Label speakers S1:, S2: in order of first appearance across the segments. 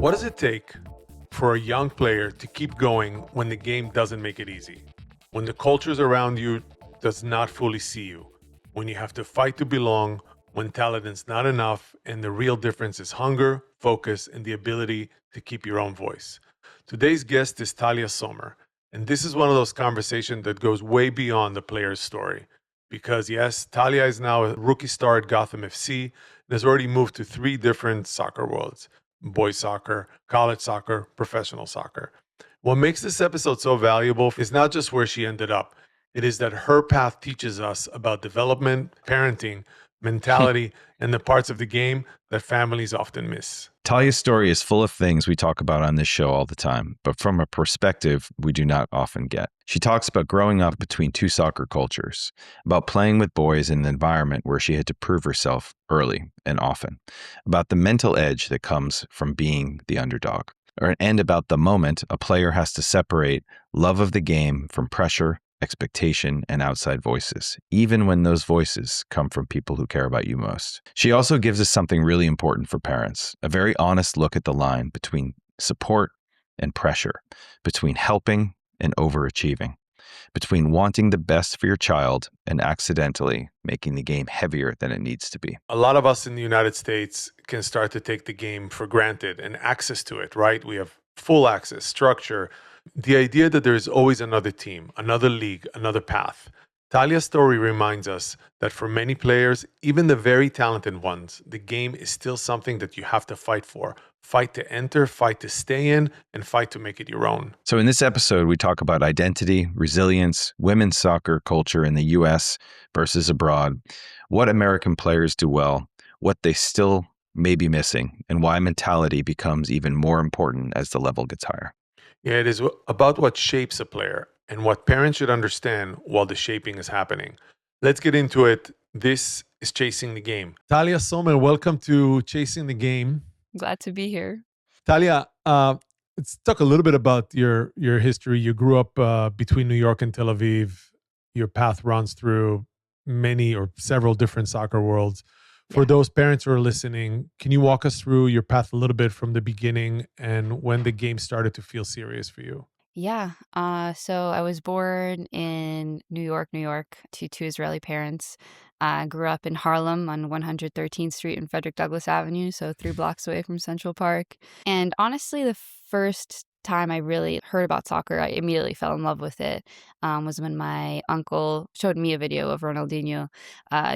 S1: What does it take for a young player to keep going when the game doesn't make it easy? When the cultures around you does not fully see you? When you have to fight to belong, when talent is not enough, and the real difference is hunger, focus, and the ability to keep your own voice? Today's guest is Talia Sommer, and this is one of those conversations that goes way beyond the player's story. Because yes, Talia is now a rookie star at Gotham FC and has already moved to 3 different soccer worlds: boys soccer, college soccer, professional soccer. What makes this episode so valuable is not just where she ended up. It is that her path teaches us about development, parenting, mentality, and the parts of the game that families often miss.
S2: Talia's story is full of things we talk about on this show all the time, but from a perspective we do not often get. She talks about growing up between 2 soccer cultures, about playing with boys in an environment where she had to prove herself early and often, about the mental edge that comes from being the underdog, and about the moment a player has to separate love of the game from pressure, expectation, and outside voices, even when those voices come from people who care about you most. She also gives us something really important for parents, a very honest look at the line between support and pressure, between helping and overachieving, between wanting the best for your child and accidentally making the game heavier than it needs to be.
S1: A lot of us in the United States can start to take the game for granted and access to it, right? We have full access, structure, the idea that there is always another team, another league, another path. Talia's story reminds us that for many players, even the very talented ones, the game is still something that you have to fight for. Fight to enter, fight to stay in, and fight to make it your own.
S2: So in this episode, we talk about identity, resilience, women's soccer culture in the U.S. versus abroad, what American players do well, what they still may be missing, and why mentality becomes even more important as the level gets higher.
S1: Yeah, it is about what shapes a player and what parents should understand while the shaping is happening. Let's get into it. This is Chasing the Game. Talia Sommer, welcome to Chasing the Game.
S3: Glad to be here.
S1: Talia, let's talk a little bit about your history. You grew up between New York and Tel Aviv. Your path runs through many or several different soccer worlds. For those parents who are listening, can you walk us through your path a little bit from the beginning and when the game started to feel serious for you?
S3: Yeah. So I was born in New York, to 2 Israeli parents. I grew up in Harlem on 113th Street and Frederick Douglass Avenue, so 3 blocks away from Central Park. And honestly, the first time I really heard about soccer, I immediately fell in love with it, was when my uncle showed me a video of Ronaldinho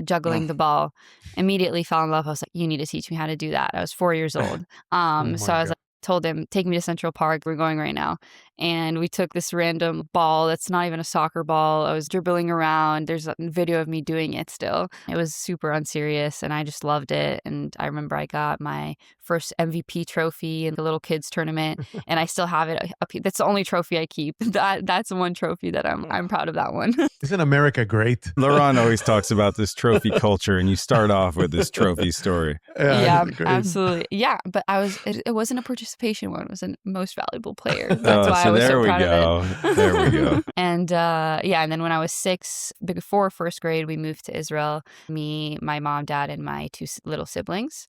S3: juggling the ball. Immediately fell in love. I was like, you need to teach me how to do that. I was 4 years old. So I was like, told him, take me to Central Park. We're going right now. And we took this random ball that's not even a soccer ball. I was dribbling around. There's a video of me doing it still. It was super unserious and I just loved it. And I remember I got my first MVP trophy in the little kids tournament and I still have it up here. That's the only trophy I keep. That's the one trophy that I'm proud of that one.
S1: Isn't America great?
S2: Laurent always talks about this trophy culture and you start off with this trophy story.
S3: Yeah, absolutely. Yeah, but it wasn't a participation one. It was a most valuable player. That's why I was so proud of it.
S2: There we go.
S3: And and then when I was 6, before first grade, we moved to Israel. Me, my mom, dad, and my 2 little siblings.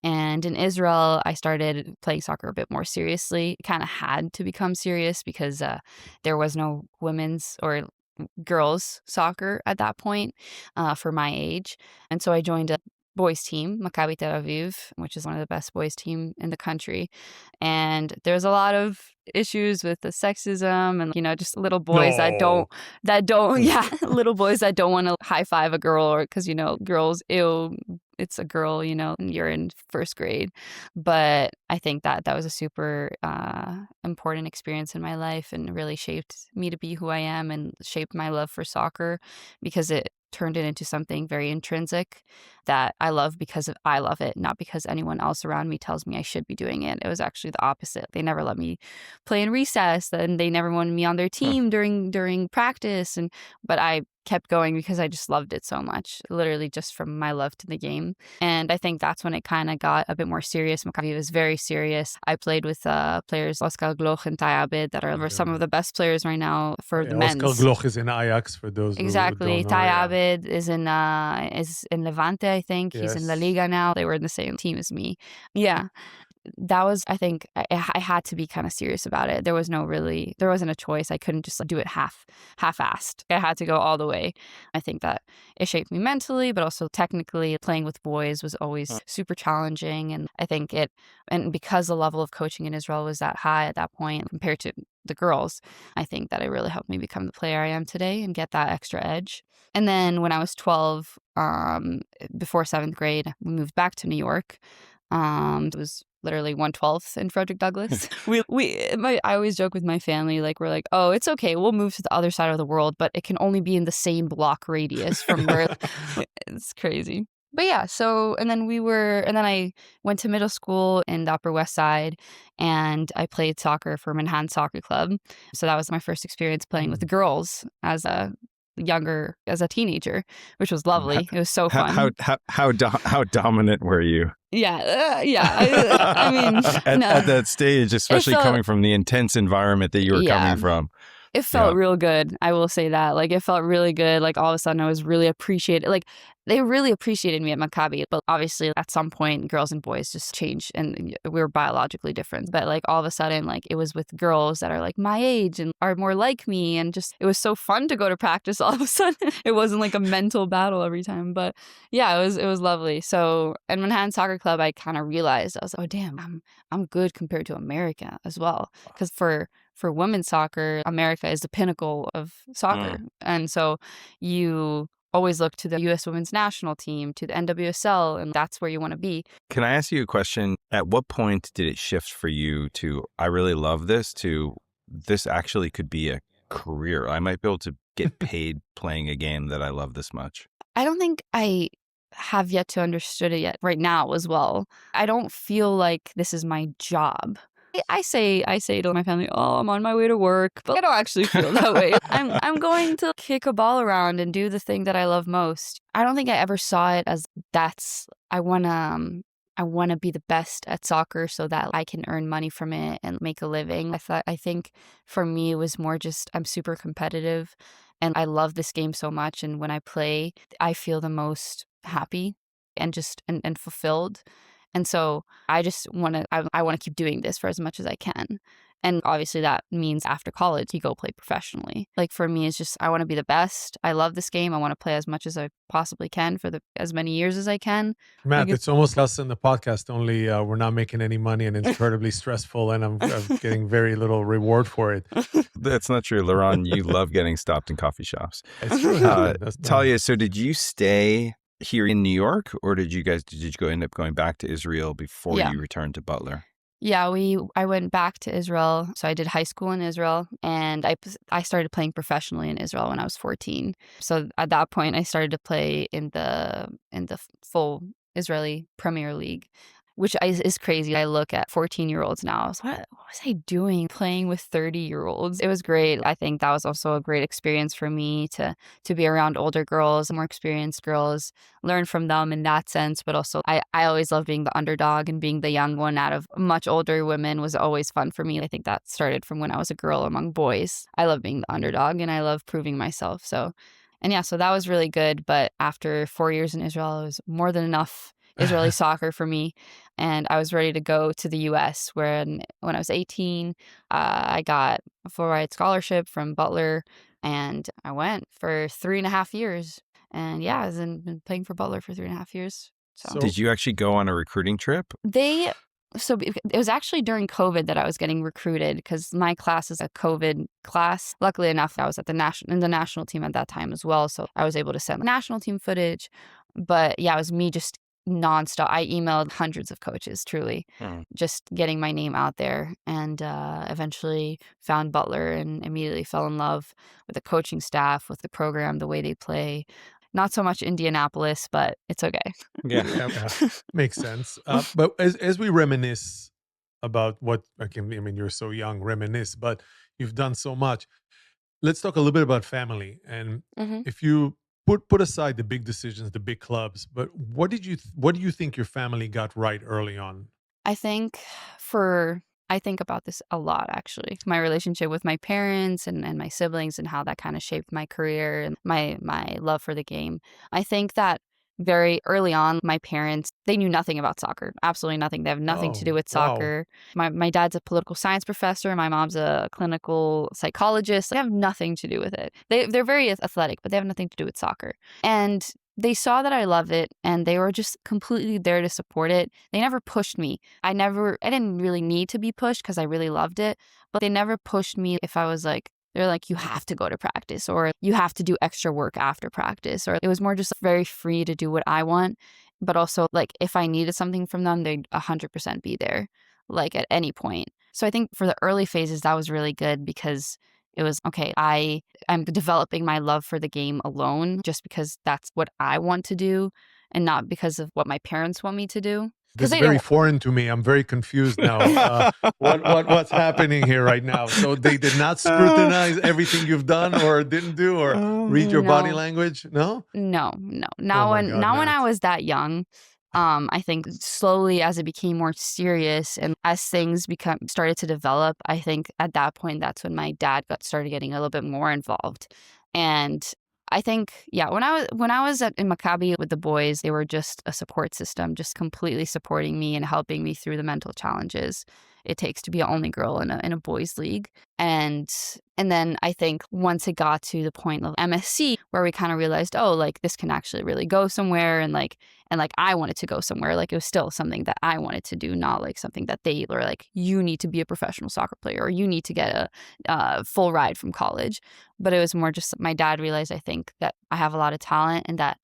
S3: And in Israel, I started playing soccer a bit more seriously. It kind of had to become serious because there was no women's or girls soccer at that point for my age. And so I joined a boys team, Maccabi Tel Aviv, which is one of the best boys team in the country. And there's a lot of issues with the sexism and, just little boys little boys that don't want to high five a girl or because, girls, ew, it's a girl, and you're in first grade. But I think that was a super important experience in my life and really shaped me to be who I am and shaped my love for soccer because it turned it into something very intrinsic that I love because I love it, not because anyone else around me tells me I should be doing it. It was actually the opposite. They never let me play in recess, and they never wanted me on their team during practice. But I kept going because I just loved it so much, literally just from my love to the game. And I think that's when it kind of got a bit more serious. Maccabi was very serious. I played with players Oscar Gloch and Talia Sommer that are some of the best players right now for the men's.
S1: Oscar Gloch is in Ajax, for those
S3: Exactly.
S1: who don't know.
S3: Talia Sommer is in Levante, I think. He's in La Liga now. They were in the same team as me. Yeah. That was, I think, I had to be kind of serious about it. There wasn't a choice. I couldn't just do it half-assed. I had to go all the way. I think that it shaped me mentally, but also technically. Playing with boys was always super challenging. And I think and because the level of coaching in Israel was that high at that point compared to the girls, I think that it really helped me become the player I am today and get that extra edge. And then when I was 12, before 7th grade, we moved back to New York. It was literally 1/12 in Frederick Douglass. I always joke with my family, like, we're like, oh, it's okay, we'll move to the other side of the world, but it can only be in the same block radius from where. It's crazy. But yeah, and then I went to middle school in the Upper West Side, and I played soccer for Manhattan Soccer Club. So that was my first experience playing with the girls as a teenager, which was lovely. It was so fun.
S2: How dominant were you?
S3: Yeah. I mean,
S2: at that stage, especially coming from the intense environment that you were coming from.
S3: It felt real good. I will say that. Like, it felt really good. Like, all of a sudden I was really appreciated. Like, they really appreciated me at Maccabi. But obviously at some point, girls and boys just change, and we were biologically different. But like, all of a sudden, like, it was with girls that are like my age and are more like me. And just, it was so fun to go to practice all of a sudden. It wasn't like a mental battle every time. But yeah, it was lovely. So in Manhattan Soccer Club, I kind of realized, I was like, oh damn, I'm good compared to America as well. Because for women's soccer, America is the pinnacle of soccer. And so you always look to the U.S. women's national team, to the NWSL, and that's where you want to be.
S2: Can I ask you a question? At what point did it shift for you to, I really love this, to this actually could be a career? I might be able to get paid playing a game that I love this much.
S3: I don't think I have yet to understood it yet right now as well. I don't feel like this is my job. I say to my family, oh, I'm on my way to work, but I don't actually feel that way. I'm going to kick a ball around and do the thing that I love most. I don't think I ever saw it as I want to be the best at soccer so that I can earn money from it and make a living. I think for me it was more just, I'm super competitive and I love this game so much, and when I play, I feel the most happy and just and fulfilled. And so I just want to keep doing this for as much as I can. And obviously that means after college, you go play professionally. Like, for me, it's just, I want to be the best. I love this game. I want to play as much as I possibly can for as many years as I can.
S1: Matt, it's almost us in the podcast, only we're not making any money and it's incredibly stressful, and I'm getting very little reward for it.
S2: That's not true, Laurent. You love getting stopped in coffee shops.
S1: It's true.
S2: Talia, so did you stay here in New York, or did you end up going back to Israel before you returned to Butler?
S3: Yeah, I went back to Israel. So I did high school in Israel, and I started playing professionally in Israel when I was 14. So at that point, I started to play in the full Israeli Premier League, which is crazy. I look at 14-year-olds now. I was like, what was I doing playing with 30-year-olds? It was great. I think that was also a great experience for me to be around older girls, more experienced girls, learn from them in that sense. But also, I always loved being the underdog, and being the young one out of much older women was always fun for me. I think that started from when I was a girl among boys. I love being the underdog, and I love proving myself. So that was really good. But after 4 years in Israel, it was more than enough Israeli soccer for me, and I was ready to go to the U.S. When I was 18, I got a full-ride scholarship from Butler, and I went for 3.5 years. And I've been playing for Butler for 3.5 years. So
S2: did you actually go on a recruiting trip?
S3: So it was actually during COVID that I was getting recruited, because my class is a COVID class. Luckily enough, I was in the national team at that time as well, so I was able to send national team footage. But it was me just nonstop. I emailed hundreds of coaches, truly, just getting my name out there, and eventually found Butler and immediately fell in love with the coaching staff, with the program, the way they play. Not so much Indianapolis, but it's okay.
S1: Yeah. Makes sense. But as we reminisce about what, you're so young, reminisce, but you've done so much. let's talk a little bit about family. And
S3: Hmm.
S1: if you put aside the big decisions, the big clubs, but what do you think your family got right early on?
S3: I think for I think about this a lot actually. My relationship with my parents and my siblings and how that kind of shaped my career and my love for the game. I think that very early on, my parents, they knew nothing about soccer. Absolutely nothing. They have nothing to do
S1: Oh,
S3: with
S1: wow.
S3: soccer. My dad's a political science professor. My mom's a clinical psychologist. They have nothing to do with it. They're very athletic, but they have nothing to do with soccer. And they saw that I love it and they were just completely there to support it. They never pushed me. I didn't really need to be pushed because I really loved it, but they never pushed me if I was like, they're like, you have to go to practice or you have to do extra work after practice. Or it was more just very free to do what I want. But also, like, if I needed something from them, they'd 100% be there, like, at any point. So I think for the early phases, that was really good because it was okay. I'm developing my love for the game alone just because that's what I want to do and not because of what my parents want me to do. Because
S1: This is
S3: they
S1: very
S3: didn't.
S1: foreign to me. I'm very confused now. What's happening here right now? So they did not scrutinize everything you've done or didn't do or read your body
S3: No,
S1: language? No?
S3: no.
S1: Oh
S3: Now
S1: my
S3: when
S1: God,
S3: now when I
S1: Matt.
S3: was that young, I think slowly as it became more serious and as things become started to develop, I think at that point that's when my dad got started getting a little bit more involved. And I think, yeah, when I was in Maccabi with the boys, they were just a support system, just completely supporting me and helping me through the mental challenges it takes to be an only girl in a boys league. And and then I think once it got to the point of MSC where we kind of realized, oh, like this can actually really go somewhere and I wanted to go somewhere. Like it was still something that I wanted to do, not like something that they were like, you need to be a professional soccer player or you need to get a full ride from college. But it was more just my dad realized, I think, that I have a lot of talent and that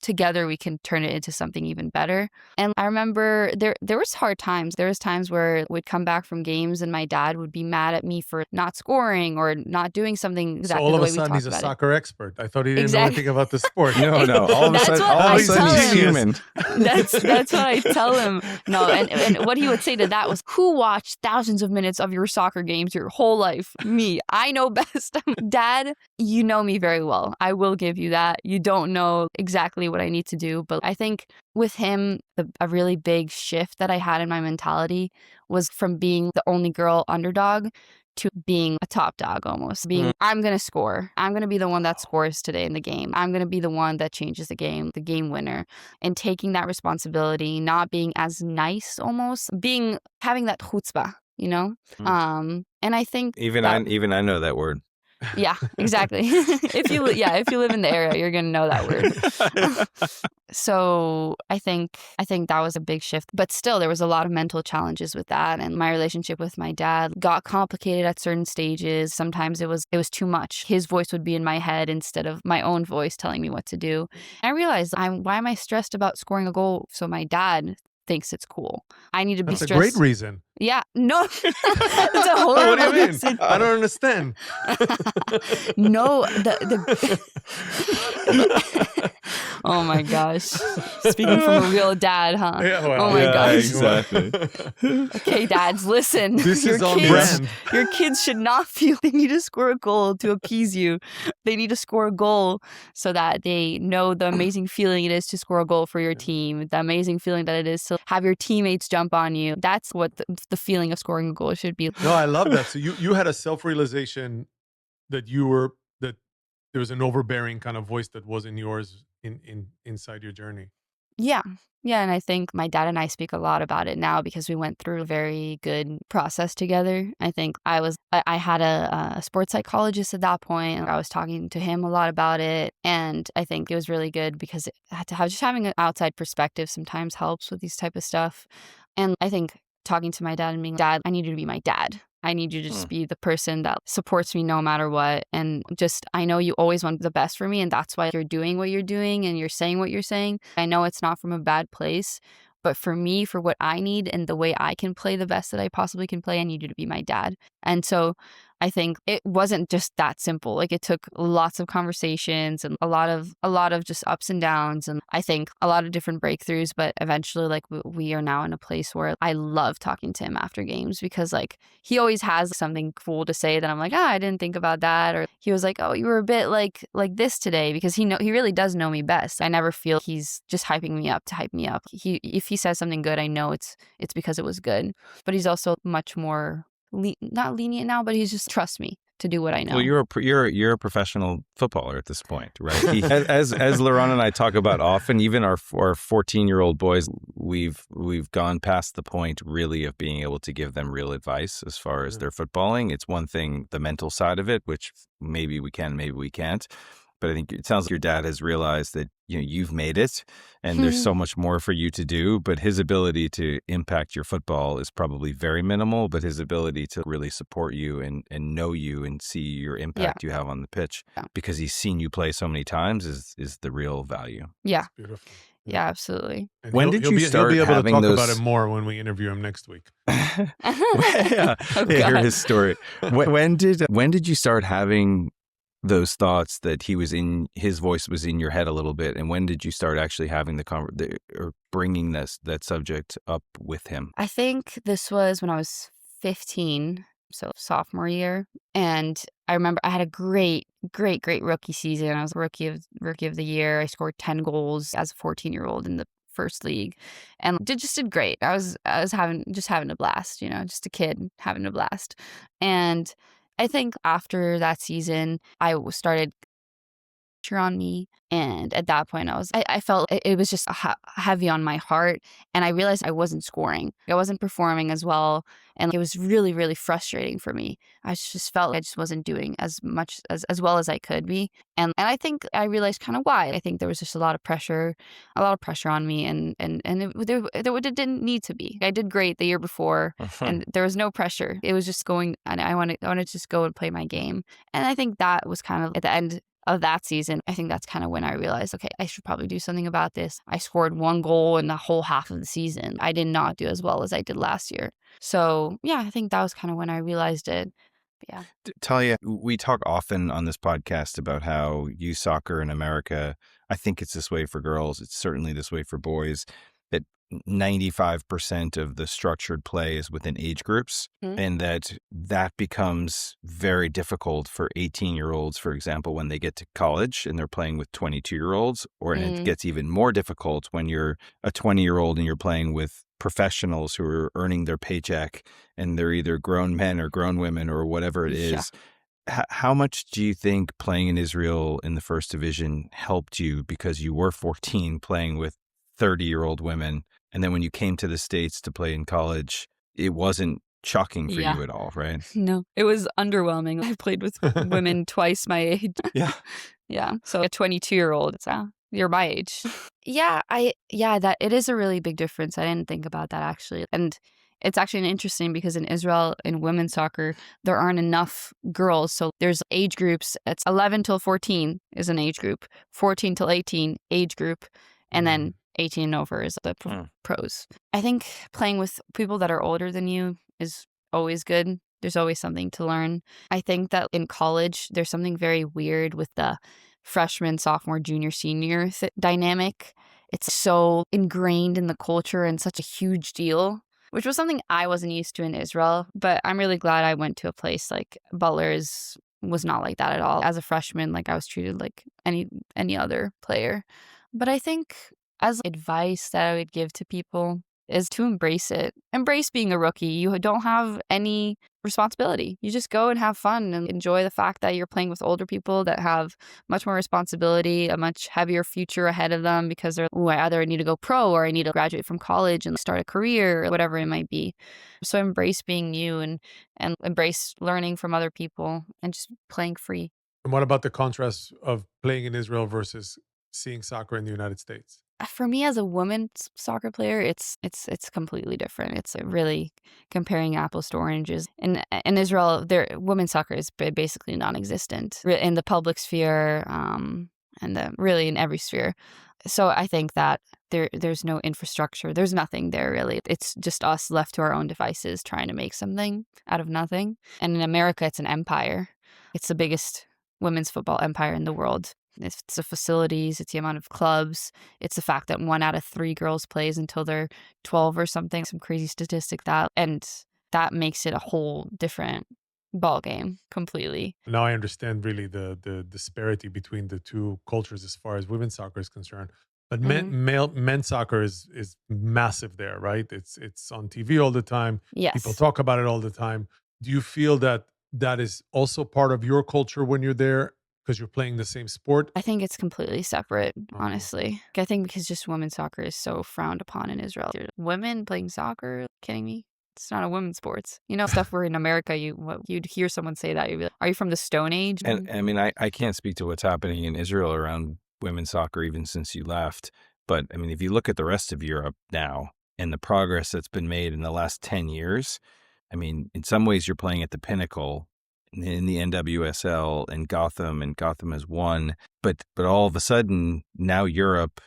S3: together we can turn it into something even better. And I remember there was hard times. There was times where we'd come back from games and my dad would be mad at me for not scoring or not doing something
S1: So
S3: exactly
S1: all
S3: the
S1: of a
S3: way we
S1: sudden he's
S3: talked
S1: a
S3: about it.
S1: soccer expert. I thought he didn't know
S3: Exactly.
S1: anything about the sport.
S2: No.
S3: That's what
S2: All of
S3: I
S2: a
S1: He's a
S2: sudden, he's
S3: tell him.
S1: genius.
S2: human.
S3: That's what I tell him. No, and what he would say to that was, who watched thousands of minutes of your soccer games your whole life? Me. I know best. Dad, you know me very well. I will give you that. You don't know exactly what I need to do. But I think with him, a really big shift that I had in my mentality was from being the only girl underdog to being a top dog almost. Being, I'm going to score. I'm going to be the one that
S1: Wow.
S3: scores today in the game. I'm going to be the one that changes the game winner. And taking that responsibility, not being as nice almost, having that chutzpah, you know?
S2: Mm.
S3: And I think
S2: Even
S3: that
S2: I know that word.
S3: yeah, exactly. If you live in the area, you're gonna know that word. So I think that was a big shift. But still there was a lot of mental challenges with that. And my relationship with my dad got complicated at certain stages. Sometimes it was too much. His voice would be in my head instead of my own voice telling me what to do. I realized why am I stressed about scoring a goal so my dad thinks it's cool? I need to be
S1: That's a great
S3: stressed.
S1: reason.
S3: Yeah, no, that's a
S1: What do you
S3: horrible
S1: mean?
S3: reason.
S1: I don't understand.
S3: No, oh my gosh. Speaking from a real dad, huh?
S1: Yeah, well,
S3: Oh my
S2: yeah,
S3: gosh.
S2: exactly.
S3: Okay, dads, listen.
S1: This
S3: your
S1: is on
S3: kids,
S1: brand.
S3: your kids should not feel they need to score a goal to appease you. They need to score a goal so that they know the amazing feeling it is to score a goal for your team, the amazing feeling that it is to have your teammates jump on you. That's what the feeling of scoring a goal should be.
S1: No, I love that. So you had a self-realization that that there was an overbearing kind of voice that wasn't yours inside your journey.
S3: Yeah. Yeah. And I think my dad and I speak a lot about it now because we went through a very good process together. I think I had a sports psychologist at that point, and I was talking to him a lot about it. And I think it was really good because just having an outside perspective sometimes helps with these type of stuff. And I think talking to my dad and being, Dad, I need you to be my dad. I need you to just be the person that supports me no matter what. And just, I know you always want the best for me. And that's why you're doing what you're doing and you're saying what you're saying. I know it's not from a bad place, but for me, for what I need and the way I can play the best that I possibly can play, I need you to be my dad. And so I think it wasn't just that simple. Like it took lots of conversations and a lot of just ups and downs, and I think a lot of different breakthroughs. But eventually, like we are now in a place where I love talking to him after games, because like he always has something cool to say that I'm like, I didn't think about that. Or he was like, oh, you were a bit like this today, because he really does know me best. I never feel he's just hyping me up to hype me up. If he says something good, I know it's because it was good. But he's also much more not lenient now, but he's just trusts me to do what I know.
S2: Well, you're a professional footballer at this point, right? As Laurent and I talk about often, even our 14-year-old boys, we've gone past the point really of being able to give them real advice as far as their footballing. It's one thing, the mental side of it, which maybe we can, maybe we can't. But I think it sounds like your dad has realized that you've made it and there's so much more for you to do. But his ability to impact your football is probably very minimal. But his ability to really support you and know you and see your impact you have on the pitch, because he's seen you play so many times, is the real value.
S3: Yeah.
S1: It's beautiful.
S3: Yeah, absolutely.
S1: And
S2: when did you start
S1: he'll be able to talk
S2: those...
S1: about it more when we interview him next week.
S2: Hear his story. When did you start having those thoughts that his voice was in your head a little bit, and when did you start actually having or bringing that subject up with him?
S3: I think this was when I was 15, so sophomore year, and I remember I had a great rookie season. I was rookie of the year. I scored 10 goals as a 14-year-old in the first league, and just did great. I was having a blast, just a kid having a blast. And I think after that season, I started on me, and at that point I felt it was just heavy on my heart, and I realized I wasn't scoring. I wasn't performing as well, and it was really, really frustrating for me. I just felt I just wasn't doing as much as well as I could be, and I think I realized kind of why. I think there was just a lot of pressure on me, and it didn't need to be. I did great the year before, and there was no pressure. It was just going, and I wanted to just go and play my game, and I think that was kind of at the end of that season. I think that's kind of when I realized, okay, I should probably do something about this. I scored 1 goal in the whole half of the season. I did not do as well as I did last year. So yeah, I think that was kind of when I realized it. Yeah.
S2: Talia, we talk often on this podcast about how youth soccer in America, I think it's this way for girls. It's certainly this way for boys, that 95% of the structured play is within age groups, and that becomes very difficult for 18-year-olds, for example, when they get to college and they're playing with 22-year-olds, and it gets even more difficult when you're a 20-year-old and you're playing with professionals who are earning their paycheck, and they're either grown men or grown women or whatever it is. How much do you think playing in Israel in the first division helped you, because you were 14 playing with 30-year-old women, and then when you came to the States to play in college, it wasn't shocking for you at all, right?
S3: No, it was underwhelming. I played with women twice my age. Yeah. So a 22-year-old, you're my age. That it is a really big difference. I didn't think about that actually. And it's actually interesting because in Israel, in women's soccer, there aren't enough girls. So there's age groups. It's 11 till 14 is an age group, 14 till 18 age group, and then 18 and over is the pros. I think playing with people that are older than you is always good. There's always something to learn. I think that in college, there's something very weird with the freshman, sophomore, junior, senior dynamic. It's so ingrained in the culture and such a huge deal, which was something I wasn't used to in Israel. But I'm really glad I went to a place like Butler was not like that at all. As a freshman, like I was treated like any other player. But I think as advice that I would give to people is to embrace it. Embrace being a rookie. You don't have any responsibility. You just go and have fun and enjoy the fact that you're playing with older people that have much more responsibility, a much heavier future ahead of them, because I either need to go pro or I need to graduate from college and start a career or whatever it might be. So embrace being new and embrace learning from other people and just playing free.
S1: And what about the contrast of playing in Israel versus seeing soccer in the United States?
S3: For me as a women's soccer player, it's completely different. It's really comparing apples to oranges. In Israel, women's soccer is basically non-existent in the public sphere, and really in every sphere. So I think that there's no infrastructure. There's nothing there really. It's just us left to our own devices trying to make something out of nothing. And in America, it's an empire. It's the biggest women's football empire in the world. It's the facilities, it's the amount of clubs, it's the fact that 1 out of 3 girls plays until they're 12 or something, some crazy statistic and that makes it a whole different ball game completely.
S1: Now I understand really the disparity between the two cultures as far as women's soccer is concerned. But men's soccer is massive there, right? It's on TV all the time. People
S3: Yes.
S1: talk about it all the time. Do you feel that that is also part of your culture when you're there because you're playing the same sport?
S3: I think it's completely separate,
S1: Uh-huh.
S3: honestly. I think because just women's soccer is so frowned upon in Israel. Women playing soccer? Kidding me? It's not a women's sports. Stuff where in America you'd hear someone say that, you'd be like, "Are you from the Stone Age?"
S2: And I mean, I can't speak to what's happening in Israel around women's soccer even since you left. But I mean, if you look at the rest of Europe now and the progress that's been made in the last 10 years, I mean, in some ways you're playing at the pinnacle in the NWSL and Gotham has won. But all of a sudden now Europe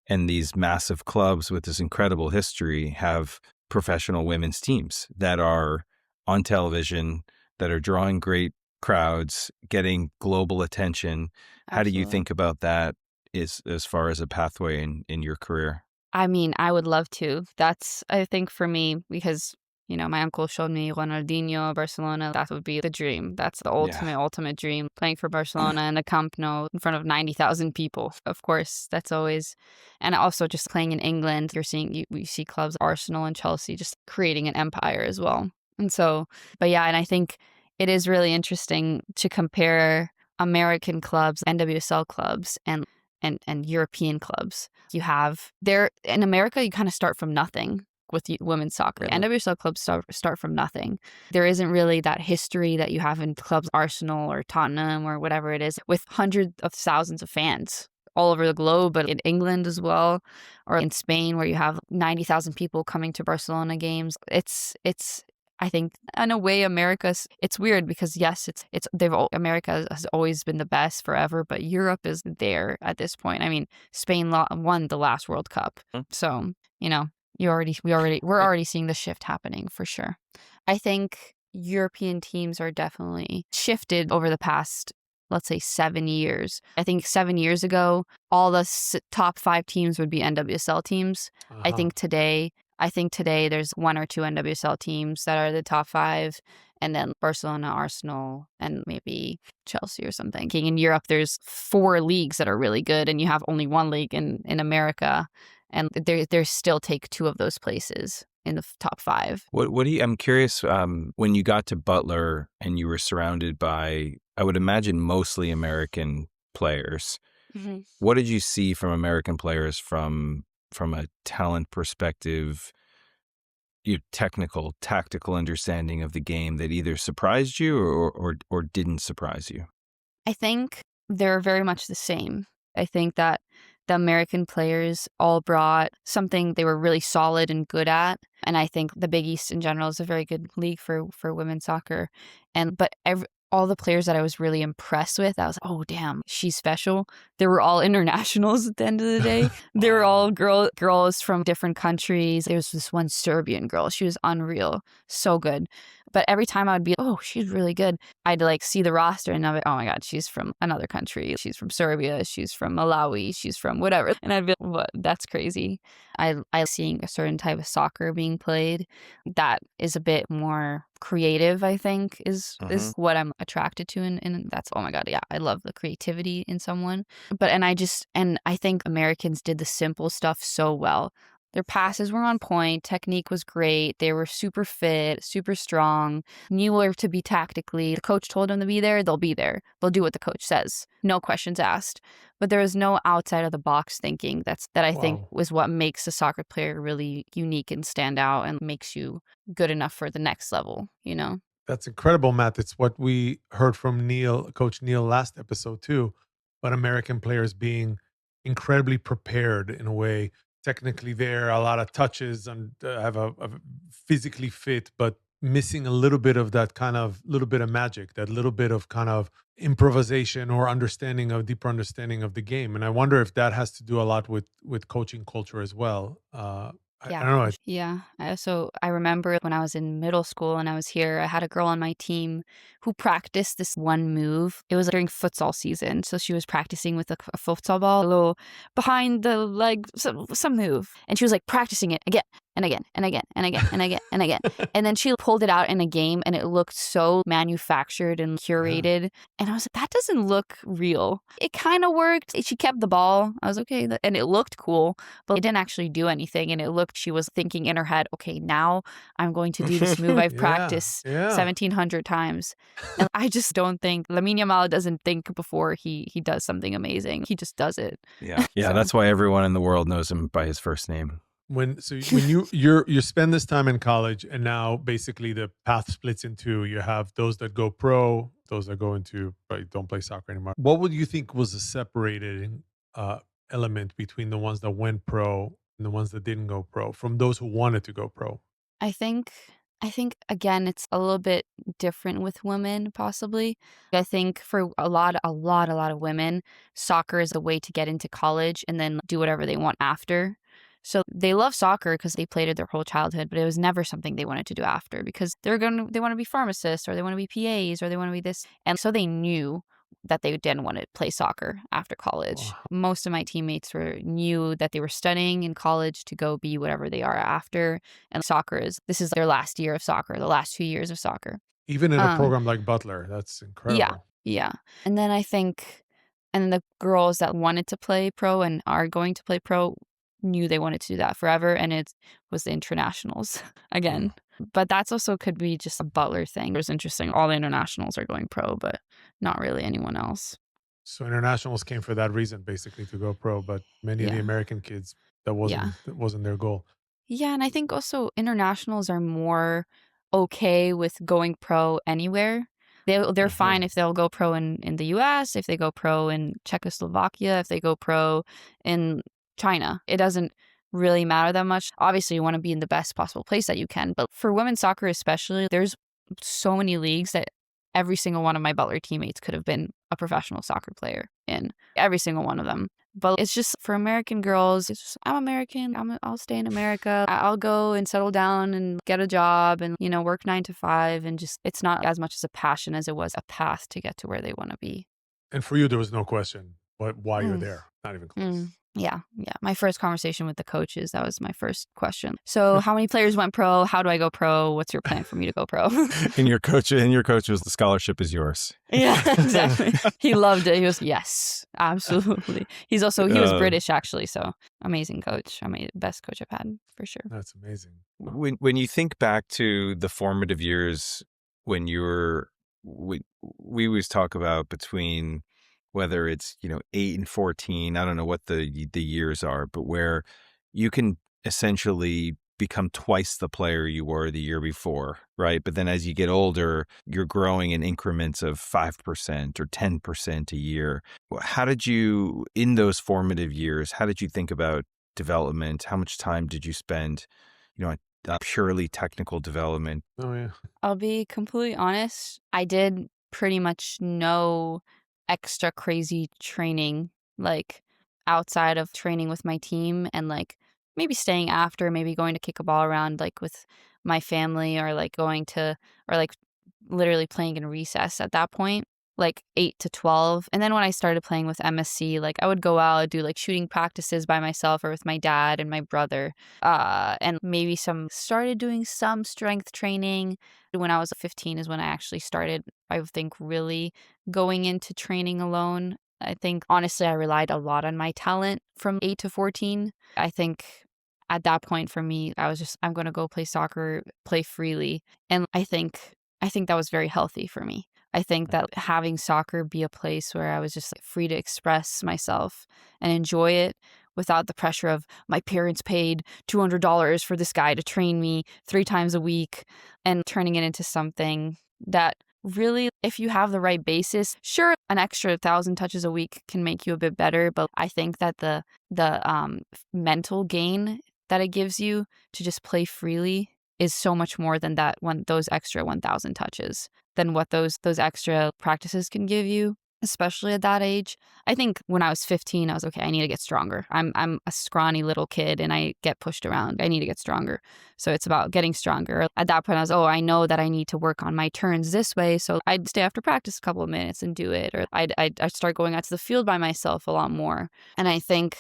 S2: and these massive clubs with this incredible history have professional women's teams that are on television, that are drawing great crowds, getting global attention. How do you
S3: Absolutely.
S2: think about that as far as a pathway in your career?
S3: I mean, I would love to. That's, I think, for me, because, my uncle showed me Ronaldinho, Barcelona. That would be the dream. That's the
S2: Yeah.
S3: ultimate dream. Playing for Barcelona in the Camp Nou in front of 90,000 people. Of course, that's always, and also just playing in England. We see clubs, Arsenal and Chelsea, just creating an empire as well. And so, but yeah, and I think it is really interesting to compare American clubs, NWSL clubs, and European clubs. You have there in America, you kind of start from nothing with women's soccer.
S2: Mhm.
S3: NWSL clubs start from nothing. There isn't really that history that you have in clubs Arsenal or Tottenham or whatever it is, with hundreds of thousands of fans all over the globe, but in England as well, or in Spain where you have 90,000 people coming to Barcelona games. It's I think in a way it's weird because yes, America has always been the best forever, but Europe is there at this point. I mean, Spain won the last World Cup.
S2: Mhm.
S3: So, we're already seeing the shift happening for sure. I think European teams are definitely shifted over the past, let's say, 7 years. I think 7 years ago, all the top 5 teams would be NWSL teams. I
S1: Uh-huh.
S3: think today there's 1 or 2 NWSL teams that are the top 5, and then Barcelona, Arsenal, and maybe Chelsea or something. In Europe, there's 4 leagues that are really good, and you have only 1 league in America, and they still take 2 of those places in the top 5.
S2: I'm curious, when you got to Butler and you were surrounded by, I would imagine, mostly American players.
S3: Mm-hmm.
S2: What did you see from American players from a talent perspective, your technical, tactical understanding of the game that either surprised you or didn't surprise you?
S3: I think they're very much the same. I think that the American players all brought something they were really solid and good at. And I think the Big East in general is a very good league for women's soccer. But all the players that I was really impressed with, I was like, oh, damn, she's special. They were all internationals at the end of the day. They were all girls from different countries. There was this one Serbian girl. She was unreal. So good. But every time I would be, oh, she's really good, I'd see the roster and I'd be, oh my God, she's from another country. She's from Serbia. She's from Malawi. She's from whatever. And I'd be, what? That's crazy. I seeing a certain type of soccer being played that is a bit more creative, I think, is what I'm attracted to. And that's, oh my God, yeah, I love the creativity in someone. And I think Americans did the simple stuff so well. Their passes were on point. Technique was great. They were super fit, super strong, knew where to be tactically. The coach told them to be there. They'll be there. They'll do what the coach says. No questions asked. But there is no outside of the box thinking that I think
S1: Wow.
S3: was what makes a soccer player really unique and stand out and makes you good enough for the next level,
S1: That's incredible, Matt. It's what we heard from Coach Neil last episode too, but American players being incredibly prepared in a way, technically there, a lot of touches and have a physically fit, but missing a little bit of that kind of little bit of magic, that little bit of kind of improvisation or deeper understanding of the game. And I wonder if that has to do a lot with coaching culture as well. I
S3: Yeah,
S1: don't know.
S3: yeah. I remember when I was in middle school and I was here, I had a girl on my team who practiced this one move. It was during futsal season, so she was practicing with a futsal ball, a little behind the leg, some move, and she was like practicing it again and again and again and again and again and again. And then she pulled it out in a game, and it looked so manufactured and curated. And I was like, that doesn't look real. It kind of worked. She kept the ball. I was okay, and it looked cool, but it didn't actually do anything. And it looked, she was thinking in her head, okay, now I'm going to do this move I've practiced 1,700 times. And I just don't think Lamine Yamal doesn't think before he does something amazing. He just does it.
S2: Yeah. Yeah. So. That's why everyone in the world knows him by his first name.
S1: When you spend this time in college, and now basically the path splits in two. You have those that go pro, those that go into don't play soccer anymore. What would you think was the separating element between the ones that went pro and the ones that didn't go pro, from those who wanted to go pro?
S3: I think again, it's a little bit different with women, possibly. I think for a lot of women, soccer is a way to get into college and then do whatever they want after. So they love soccer because they played it their whole childhood, but it was never something they wanted to do after, because they want to be pharmacists, or they want to be PAs, or they want to be this. And so they knew that they didn't want to play soccer after college. Wow. Most of my teammates knew that they were studying in college to go be whatever they are after. And this is their last year of soccer, the last 2 years of soccer.
S1: Even in a program like Butler, that's incredible.
S3: Yeah. And then and the girls that wanted to play pro and are going to play pro knew they wanted to do that forever, and it was the internationals again. But that's also could be just a Butler thing. It was interesting. All the internationals are going pro, but not really anyone else.
S1: So internationals came for that reason, basically, to go pro, but many of the American kids, that wasn't their goal.
S3: Yeah, and I think also internationals are more okay with going pro anywhere. They're fine if they'll go pro in the US, if they go pro in Czechoslovakia, if they go pro in China. It doesn't really matter that much. Obviously, you want to be in the best possible place that you can. But for women's soccer especially, there's so many leagues that every single one of my Butler teammates could have been a professional soccer player in. Every single one of them. But it's just for American girls, it's just, I'm American. I'll stay in America. I'll go and settle down and get a job and, work 9 to 5. And just, it's not as much as a passion as it was a path to get to where they want to be.
S1: And for you, there was no question why you're there. Not even close.
S3: Yeah. My first conversation with the coaches, that was my first question. So how many players went pro? How do I go pro? What's your plan for me to go pro?
S2: And your coach was, the scholarship is yours.
S3: Yeah, exactly. He loved it. He was, yes, absolutely. He was British, actually. So amazing coach. Best coach I've had, for sure.
S1: That's amazing.
S2: When you think back to the formative years when we always talk about between, whether it's 8 and 14, I don't know what the years are, but where you can essentially become twice the player you were the year before, right? But then as you get older, you're growing in increments of 5% or 10% a year. How did you, in those formative years, how did you think about development? How much time did you spend, on purely technical development?
S1: Oh yeah.
S3: I'll be completely honest. I did pretty much no extra crazy training, like outside of training with my team and like maybe staying after, maybe going to kick a ball around like with my family, or like literally playing in recess at that point, like 8 to 12. And then when I started playing with MSC, like I would go out, do like shooting practices by myself or with my dad and my brother, and maybe started doing some strength training. When I was 15 is when I actually started, I think, really going into training alone. I think, honestly, I relied a lot on my talent from 8 to 14. I think at that point for me, I was just, I'm going to go play soccer, play freely. And I think that was very healthy for me. I think that having soccer be a place where I was just like free to express myself and enjoy it without the pressure of my parents paid $200 for this guy to train me 3 times a week, and turning it into something that really, if you have the right basis, sure, an extra 1,000 touches a week can make you a bit better. But I think that the mental gain that it gives you to just play freely is so much more than those extra 1,000 touches, than what those extra practices can give you, especially at that age. I think when I was 15, I was okay, I need to get stronger. I'm a scrawny little kid and I get pushed around. I need to get stronger. So it's about getting stronger. At that point, I was, I know that I need to work on my turns this way. So I'd stay after practice a couple of minutes and do it. Or I'd start going out to the field by myself a lot more. And I think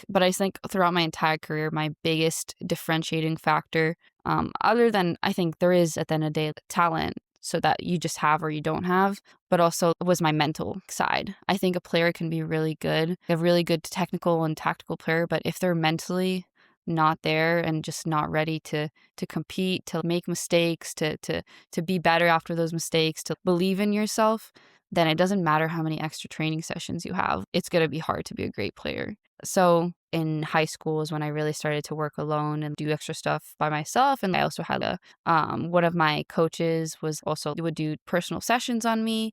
S3: throughout my entire career, my biggest differentiating factor, other than I think there is at the end of the day talent, so that you just have or you don't have, but also was my mental side. I think a player can be really good, a really good technical and tactical player, but if they're mentally not there and just not ready to compete, to make mistakes, to be better after those mistakes, to believe in yourself, then it doesn't matter how many extra training sessions you have. It's going to be hard to be a great player. So in high school is when I really started to work alone and do extra stuff by myself. And I also had one of my coaches would do personal sessions on me.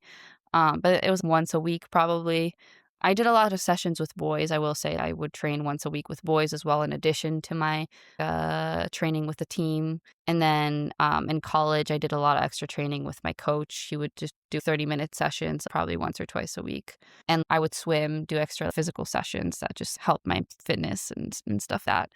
S3: But it was once a week probably. I did a lot of sessions with boys. I will say I would train once a week with boys as well, in addition to my training with the team. And then in college, I did a lot of extra training with my coach. He would just do 30-minute sessions probably once or twice a week. And I would swim, do extra physical sessions that just help my fitness and stuff that.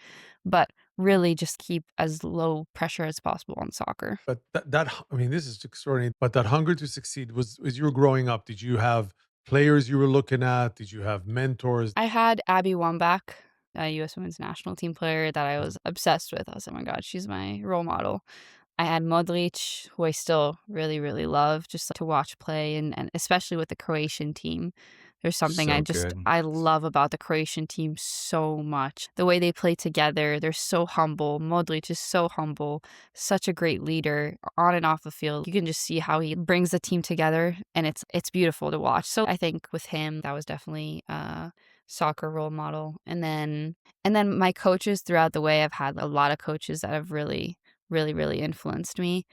S3: But really just keep as low pressure as possible on soccer.
S1: But this is extraordinary. But that hunger to succeed was, as you were growing up, did you have players you were looking at? Did you have mentors?
S3: I had Abby Wambach, a U.S. women's national team player that I was obsessed with. I was like, oh my God, she's my role model. I had Modric, who I still really, really love just to watch play, and especially with the Croatian team. There's something I love about the Croatian team so much. The way they play together, they're so humble. Modric is so humble, such a great leader on and off the field. You can just see how he brings the team together, and it's beautiful to watch. So I think with him, that was definitely a soccer role model. And then my coaches throughout the way, I've had a lot of coaches that have really, really, really influenced me.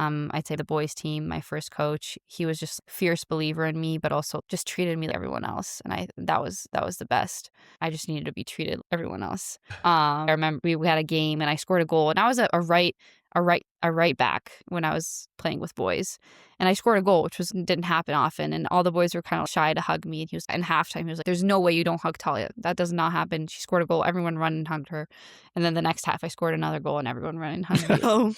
S3: I'd say the boys team, my first coach, he was just a fierce believer in me, but also just treated me like everyone else. And that was the best. I just needed to be treated like everyone else. I remember we had a game and I scored a goal, and I was a right back when I was playing with boys. And I scored a goal, which didn't happen often. And all the boys were kind of shy to hug me. And he was in halftime, he was like, there's no way you don't hug Talia. That does not happen. She scored a goal. Everyone ran and hugged her. And then the next half, I scored another goal and everyone ran and hugged me.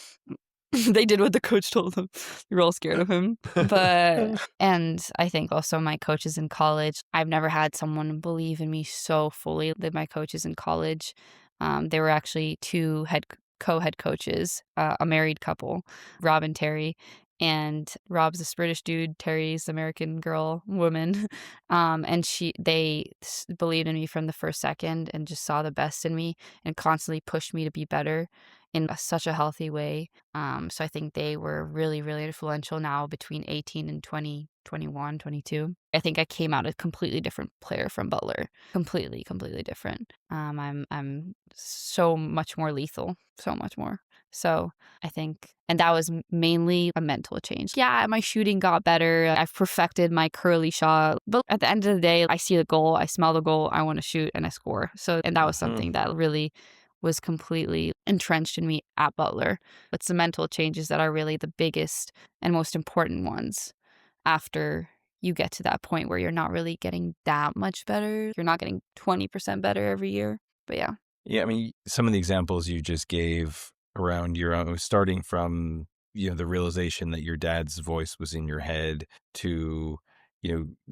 S3: They did what the coach told them. They were all scared of him. And I think also my coaches in college, I've never had someone believe in me so fully than my coaches in college. They were actually two co-head coaches, a married couple, Rob and Terry. And Rob's this British dude, Terry's American woman. And they believed in me from the first second and just saw the best in me and constantly pushed me to be better in such a healthy way. So I think they were really, really influential now between 18 and 20, 21, 22. I think I came out a completely different player from Butler. Completely, completely different. I'm so much more lethal, so much more. So I think, and that was mainly a mental change. Yeah, my shooting got better. I've perfected my curly shot. But at the end of the day, I see the goal, I smell the goal, I want to shoot, and I score. So, and that was something that really was completely entrenched in me at Butler. It's the mental changes that are really the biggest and most important ones after you get to that point where you're not really getting that much better. You're not getting 20% better every year. But yeah.
S2: Yeah, I mean, some of the examples you just gave around your own, starting from, the realization that your dad's voice was in your head to,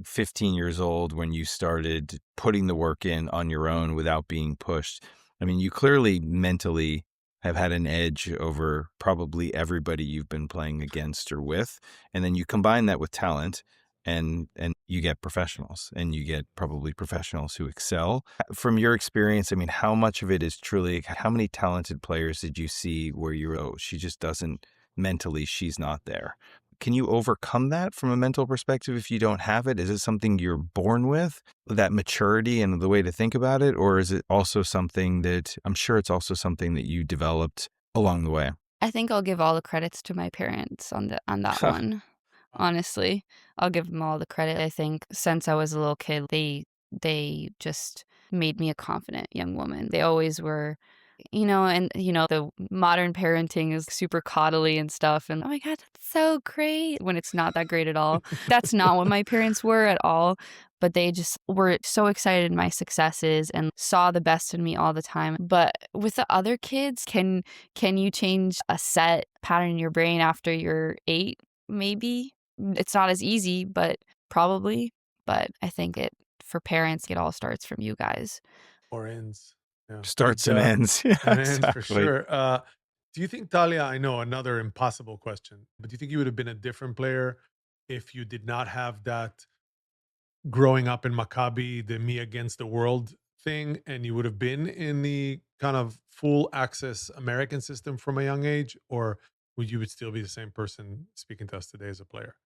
S2: 15 years old when you started putting the work in on your own without being pushed. I mean, you clearly mentally have had an edge over probably everybody you've been playing against or with. And then you combine that with talent and you get professionals, and you get probably professionals who excel. From your experience, I mean, how much of it is truly, how many talented players did you see where she just doesn't, mentally, she's not there? Can you overcome that from a mental perspective if you don't have it? Is it something you're born with, that maturity and the way to think about it? Or is it also something that, I'm sure it's also something that you developed along the way?
S3: I think I'll give all the credits to my parents on that one. Honestly, I'll give them all the credit. I think since I was a little kid, they just made me a confident young woman. They always were The modern parenting is super coddly and stuff. And oh my God, that's so great when it's not that great at all. That's not what my parents were at all. But they just were so excited in my successes and saw the best in me all the time. But with the other kids, can you change a set pattern in your brain after you're 8? Maybe. It's not as easy, but probably. But I think for parents, it all starts from you guys.
S1: Or ends. Yeah.
S2: Starts and ends. Yeah,
S1: And ends for
S2: exactly.
S1: sure. Do you think, Talia, I know another impossible question, but do you think you would have been a different player if you did not have that growing up in Maccabi, the me against the world thing, and you would have been in the kind of full access American system from a young age? Or would still be the same person speaking to us today as a player?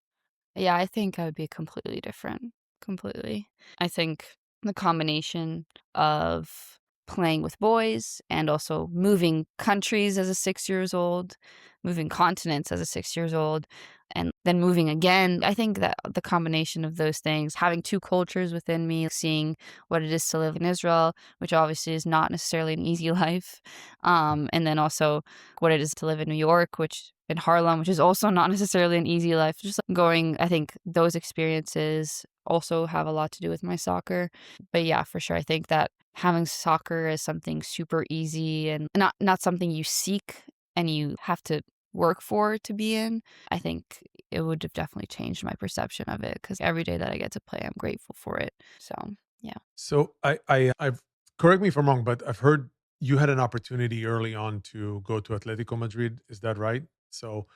S3: Yeah, I think I would be completely different. Completely. I think the combination of playing with boys and also moving countries as a 6 years old, moving continents as a 6 years old, and then moving again. I think that the combination of those things, having two cultures within me, seeing what it is to live in Israel, which obviously is not necessarily an easy life, and then also what it is to live in New York, which in Harlem, which is also not necessarily an easy life. Just going, I think those experiences also have a lot to do with my soccer. But yeah, for sure, I think that having soccer is something super easy and not something you seek and you have to work for to be in. I think it would have definitely changed my perception of it because every day that I get to play, I'm grateful for it. So yeah.
S1: So I've correct me if I'm wrong, but I've heard you had an opportunity early on to go to Atletico Madrid. Is that right? So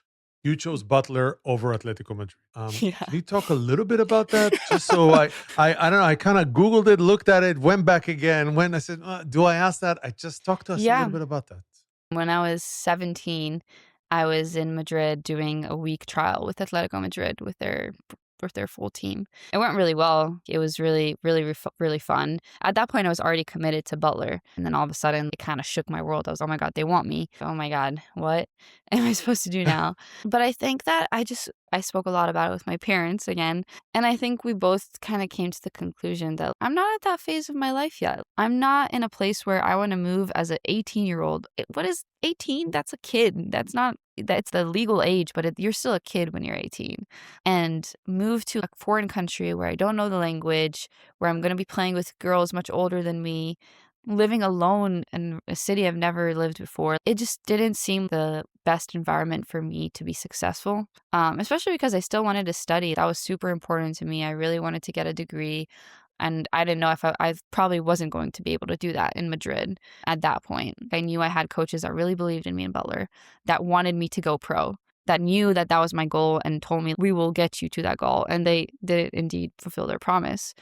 S1: you chose Butler over Atletico Madrid.
S3: Yeah.
S1: Can you talk a little bit about that? Just so I don't know. I kind of Googled it, looked at it, went back again. When I said, do I ask that? I just talked to us a
S3: Yeah.
S1: little bit about that.
S3: When I was 17, I was in Madrid doing a week trial with Atletico Madrid with their full team. It went really well. It was really, really, really fun. At that point, I was already committed to Butler. And then all of a sudden, it kind of shook my world. I was, oh my God, they want me. Oh my God, what am I supposed to do now? But I think that I spoke a lot about it with my parents again. And I think we both kind of came to the conclusion that I'm not at that phase of my life yet. I'm not in a place where I want to move as an 18-year-old. What is 18? That's a kid. That's the legal age, but you're still a kid when you're 18. And move to a foreign country where I don't know the language, where I'm going to be playing with girls much older than me, living alone in a city I've never lived before. It just didn't seem the best environment for me to be successful, especially because I still wanted to study. That was super important to me. I really wanted to get a degree. And I didn't know if I probably wasn't going to be able to do that in Madrid at that point. I knew I had coaches that really believed in me in Butler, that wanted me to go pro, that knew that that was my goal and told me, we will get you to that goal. And they did indeed fulfill their promise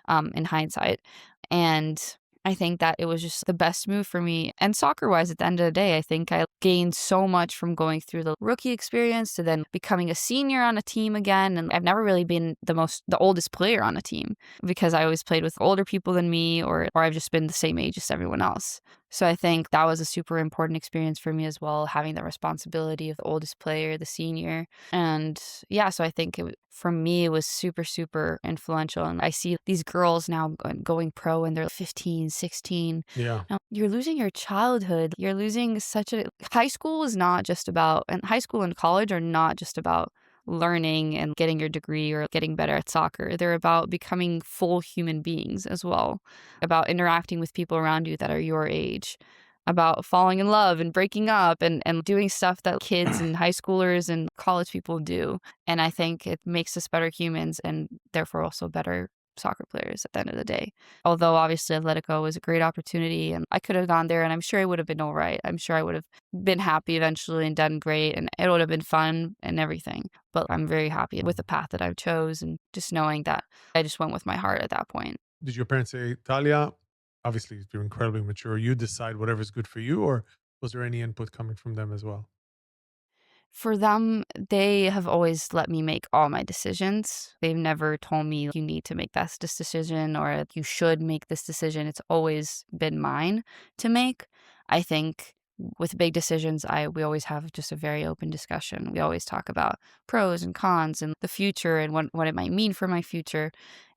S3: in hindsight. And I think that it was just the best move for me. And soccer-wise, at the end of the day, I think I gained so much from going through the rookie experience to then becoming a senior on a team again. And I've never really been the oldest player on a team because I always played with older people than me or I've just been the same age as everyone else. So I think that was a super important experience for me as well, having the responsibility of the oldest player, the senior. And yeah, so I think for me, it was super, super influential. And I see these girls now going pro and they're 15, 16.
S1: Yeah.
S3: Now, you're losing your childhood. You're losing high school is not just about, and high school and college are not just about learning and getting your degree or getting better at soccer. They're about becoming full human beings as well, about interacting with people around you that are your age, about falling in love and breaking up and doing stuff that kids and high schoolers and college people do. And I think it makes us better humans and therefore also better soccer players at the end of the day. Although obviously Atletico was a great opportunity and I could have gone there and I'm sure I would have been all right. I'm sure I would have been happy eventually and done great and it would have been fun and everything. But I'm very happy with the path that I chose and just knowing that I just went with my heart at that point.
S1: Did your parents say, Talia, obviously you're incredibly mature, you decide whatever's good for you, or was there any input coming from them as well?
S3: For them, they have always let me make all my decisions. They've never told me you need to make this decision or you should make this decision. It's always been mine to make. I think with big decisions, we always have just a very open discussion. We always talk about pros and cons and the future and what it might mean for my future.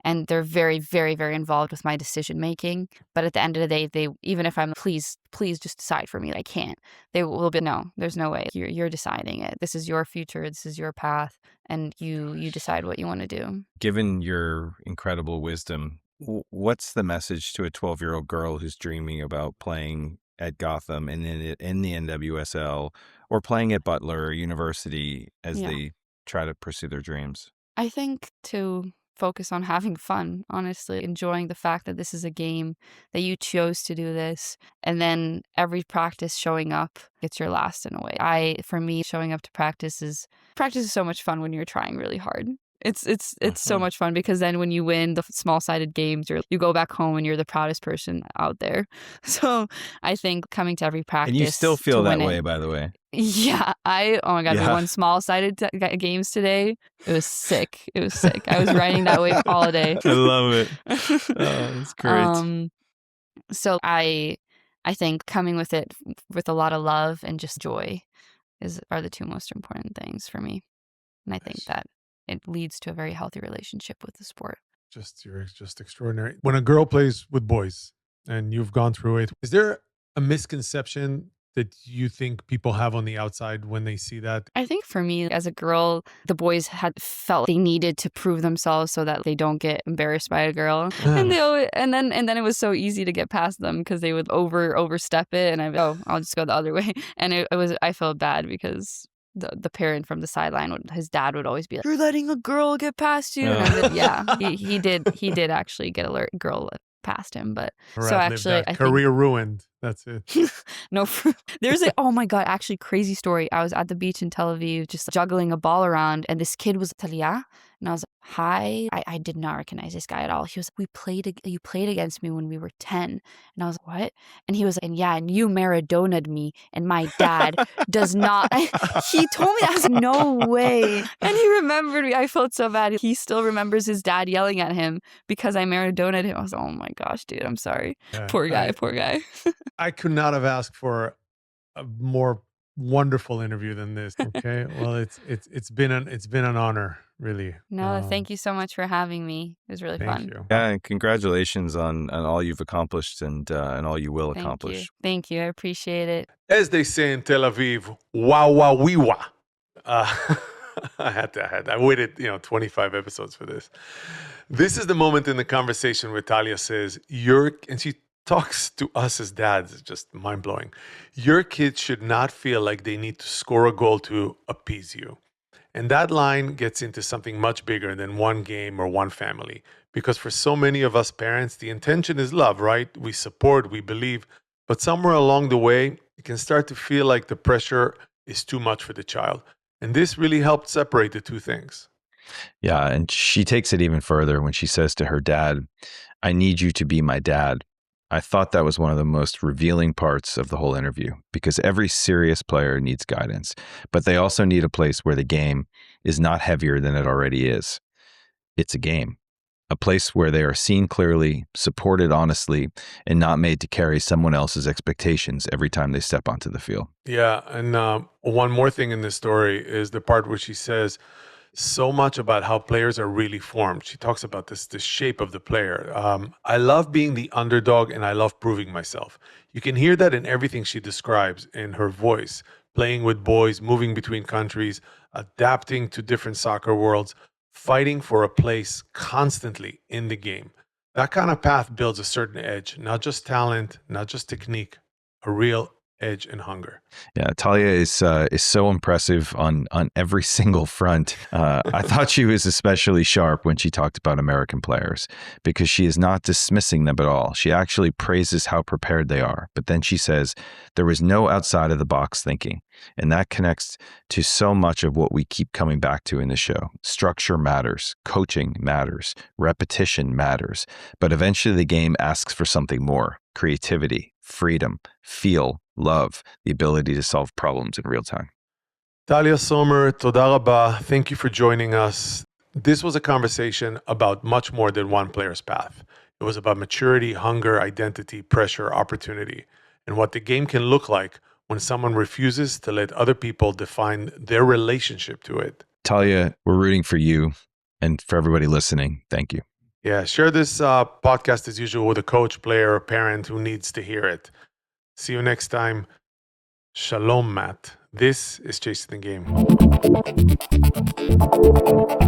S3: And they're very, very, very involved with my decision making. But at the end of the day, they, even if I'm, please just decide for me. I can't. They will be, no, there's no way. You're deciding it. This is your future. This is your path. And you decide what you want to do.
S2: Given your incredible wisdom, what's the message to a 12-year-old girl who's dreaming about playing at Gotham and in the NWSL or playing at Butler University as they try to pursue their dreams?
S3: I think to focus on having fun, honestly, enjoying the fact that this is a game, that you chose to do this, and then every practice showing up, it's your last in a way. For me, showing up to practice is so much fun when you're trying really hard. It's so much fun because then when you win the small-sided games, you go back home and you're the proudest person out there. So I think coming to every practice,
S2: and you still feel that way, by the way.
S3: Yeah, oh my God, we won small-sided games today. It was sick. I was riding that wave all day.
S2: I love it. Oh, that's great.
S3: So I think coming with it with a lot of love and just joy are the two most important things for me. And I think that it leads to a very healthy relationship with the sport.
S1: You're just extraordinary. When a girl plays with boys, and you've gone through it, is there a misconception that you think people have on the outside when they see that?
S3: I think for me, as a girl, the boys had felt they needed to prove themselves so that they don't get embarrassed by a girl, and then it was so easy to get past them because they would overstep it, and I'll just go the other way, and I felt bad because the parent from the sideline, his dad would always be like, "You're letting a girl get past you." And he did actually get a girl past him, but so actually I
S1: career ruined. That's it.
S3: No, there's oh my God, actually crazy story. I was at the beach in Tel Aviv just juggling a ball around, and this kid was Talia, and I was like, "Hi." I did not recognize this guy at all. He was like, you played against me when we were 10. And I was like, "What?" And he was like, and you Maradona'd me, and my dad does not. He told me, I was no way. And he remembered me. I felt so bad. He still remembers his dad yelling at him because I Maradona'd him. I was like, oh my gosh, dude, I'm sorry.
S1: Yeah,
S3: poor guy.
S1: I could not have asked for a more wonderful interview than this. Okay, well, it's been an honor, really.
S3: No, thank you so much for having me. It was really fun.
S1: Thank you.
S2: Yeah, and congratulations on all you've accomplished and all you will accomplish.
S3: Thank you. I appreciate it.
S1: As they say in Tel Aviv, wow, wow, wee, wah. I waited, 25 episodes for this. This is the moment in the conversation where Talia says, and she talks to us as dads, it's just mind-blowing. Your kids should not feel like they need to score a goal to appease you. And that line gets into something much bigger than one game or one family. Because for so many of us parents, the intention is love, right? We support, we believe. But somewhere along the way, it can start to feel like the pressure is too much for the child. And this really helped separate the two things.
S2: Yeah, and she takes it even further when she says to her dad, "I need you to be my dad." I thought that was one of the most revealing parts of the whole interview, because every serious player needs guidance, but they also need a place where the game is not heavier than it already is. It's a game, a place where they are seen clearly, supported honestly, and not made to carry someone else's expectations every time they step onto the field.
S1: Yeah, and one more thing in this story is the part where she says so much about how players are really formed. She talks about this shape of the player. I love being the underdog, and I love proving myself. You can hear that in everything she describes in her voice, playing with boys, moving between countries, adapting to different soccer worlds, fighting for a place constantly in the game. That kind of path builds a certain edge, not just talent, not just technique, a real edge and hunger.
S2: Yeah, Talia is so impressive on every single front. I thought she was especially sharp when she talked about American players, because she is not dismissing them at all. She actually praises how prepared they are. But then she says there was no outside of the box thinking. And that connects to so much of what we keep coming back to in the show. Structure matters, coaching matters, repetition matters. But eventually the game asks for something more: creativity, freedom, feel, love, the ability to solve problems in real time.
S1: Talia Sommer, toda rabba. Thank you for joining us. This was a conversation about much more than one player's path. It was about maturity, hunger, identity, pressure, opportunity, and what the game can look like when someone refuses to let other people define their relationship to it.
S2: Talia, we're rooting for you and for everybody listening. Thank you.
S1: Yeah, share this podcast as usual with a coach, player, or parent who needs to hear it. See you next time. Shalom, Matt. This is Chasing the Game.